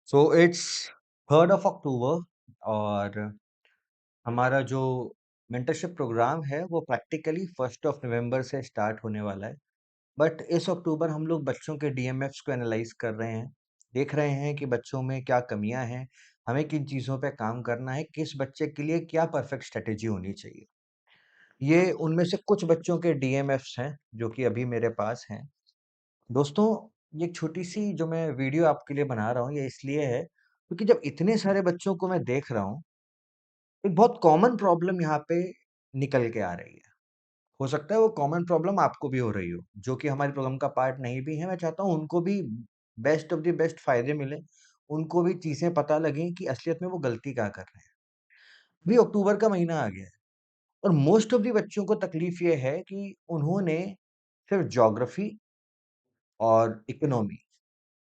So it's 3rd of October और हमारा जो मेंटरशिप प्रोग्राम है वो प्रैक्टिकली 1st ऑफ नवंबर से स्टार्ट होने वाला है। बट इस अक्टूबर हम लोग बच्चों के डीएमएफ्स को एनालाइज कर रहे हैं, देख रहे हैं कि बच्चों में क्या कमियां हैं, हमें किन चीज़ों पे काम करना है, किस बच्चे के लिए क्या परफेक्ट स्ट्रेटेजी होनी चाहिए। ये उनमें से कुछ बच्चों के डीएमएफ्स हैं जो कि अभी मेरे पास हैं। दोस्तों, ये एक छोटी-सी जो मैं वीडियो आपके लिए बना रहा हूँ, ये इसलिए है क्योंकि जब इतने सारे बच्चों को मैं देख रहा हूँ, एक बहुत कॉमन प्रॉब्लम यहाँ पे निकल के आ रही है। हो सकता है वो कॉमन प्रॉब्लम आपको भी हो रही हो, जो कि हमारे प्रोग्राम का पार्ट नहीं भी है। मैं चाहता हूँ उनको भी बेस्ट ऑफ द बेस्ट फ़ायदे मिलें, उनको भी चीज़ें पता लगें कि असलियत में वो गलती क्या कर रहे हैं। अभी अक्टूबर का महीना आ गया है और मोस्ट ऑफ द बच्चों को तकलीफ़ ये है कि उन्होंने सिर्फ़ ज्योग्राफ़ी और इकोनॉमी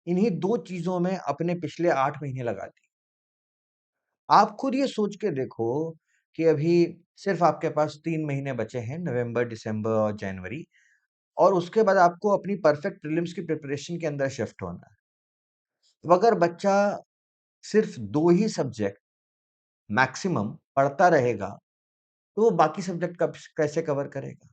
इन्हीं 2 चीज़ों में अपने पिछले 8 महीने लगा दिए। आप खुद ये सोच के देखो कि अभी सिर्फ़ आपके पास 3 महीने बचे हैं, नवंबर, दिसंबर और जनवरी, और उसके बाद आपको अपनी परफेक्ट प्रीलिम्स की प्रिपरेशन के अंदर शिफ्ट होना है। अब अगर बच्चा सिर्फ़ 2 ही सब्जेक्ट मैक्सिमम पढ़ता रहेगा, तो वो बाकी सब्जेक्ट कब कैसे कवर करेगा?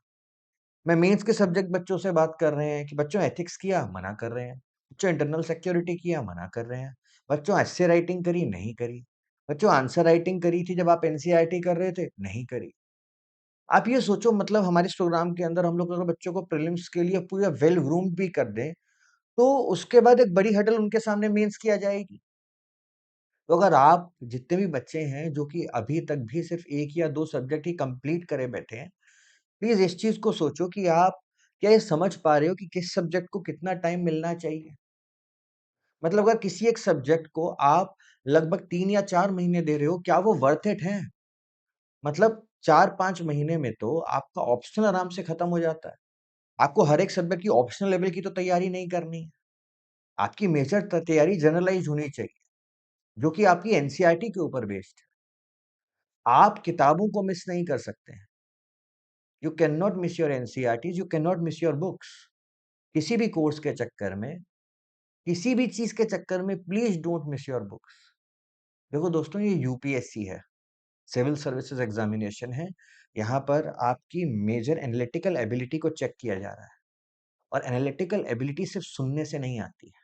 मैं मेंस के सब्जेक्ट बच्चों से बात कर रहे हैं कि बच्चों एथिक्स किया? मना कर रहे हैं। बच्चों इंटरनल सिक्योरिटी किया? मना कर रहे हैं। बच्चों एस्से राइटिंग करी? नहीं करी। बच्चों आंसर राइटिंग करी थी जब आप एनसीईआरटी कर रहे थे? नहीं करी। आप ये सोचो, मतलब हमारे इस प्रोग्राम के अंदर हम लोग अगर बच्चों को प्रीलिम्स के लिए पूरा वेल ग्रूम्ड भी कर दें, तो उसके बाद एक बड़ी हर्डल उनके सामने मेंस की आ जाएगी। तो अगर आप जितने भी बच्चे हैं जो कि अभी तक भी सिर्फ़ 1 या 2 सब्जेक्ट ही कंप्लीट करे बैठे हैं, प्लीज़ इस चीज़ को सोचो कि आप क्या ये समझ पा रहे हो कि किस सब्जेक्ट को कितना टाइम मिलना चाहिए? मतलब अगर किसी एक सब्जेक्ट को आप लगभग 3 या 4 महीने दे रहे हो, क्या वो वर्थ इट है? मतलब 4-5 महीने में तो आपका ऑप्शनल आराम से खत्म हो जाता है। आपको हर एक सब्जेक्ट की ऑप्शनल लेवल की तो तैयारी नहीं करनी है। आपकी मेजर तैयारी जनरलाइज़ होनी चाहिए, जो कि आपकी एनसीईआरटी के ऊपर बेस्ड है। आप किताबों को मिस नहीं कर सकते हैं। You can not miss your NCERTs, you can not miss your books. किसी भी कोर्स के चक्कर में, किसी भी चीज़ के चक्कर में please don't miss your books. देखो दोस्तों, ये यूपीएससी है, सिविल सर्विसेज एग्ज़ामिनेशन है। यहाँ पर आपकी मेजर एनालिटिकल एबिलिटी को चेक किया जा रहा है, और एनालिटिकल एबिलिटी सिर्फ़ सुनने से नहीं आती है,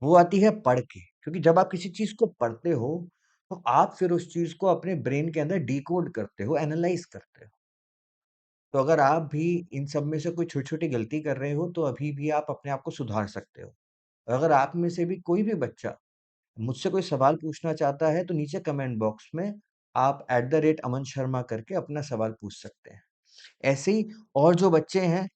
वो आती है पढ़ के। क्योंकि जब आप किसी चीज़ को पढ़ते हो, तो आप फिर उस चीज़ को अपने ब्रेन के अंदर डिकोड करते हो, एनालाइज़ करते हो। तो अगर आप भी इन सब में से कोई छोटी-छोटी गलती कर रहे हो, तो अभी भी आप अपने आप को सुधार सकते हो। और अगर आप में से भी कोई भी बच्चा मुझसे कोई सवाल पूछना चाहता है, तो नीचे कमेंट बॉक्स में आप @अमन शर्मा करके अपना सवाल पूछ सकते हैं। ऐसे ही और जो बच्चे हैं,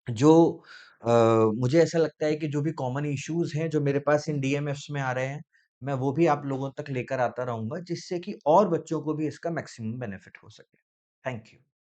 जो अ, मुझे ऐसा लगता है कि जो भी कॉमन इश्यूज़ हैं, जो मेरे पास इन डीएमएफ्स में आ रहे हैं, मैं वो भी आप लोगों तक लेकर आता रहूँगा, जिससे कि और बच्चों को भी इसका मैक्सिमम बेनिफिट हो सके। Thank you.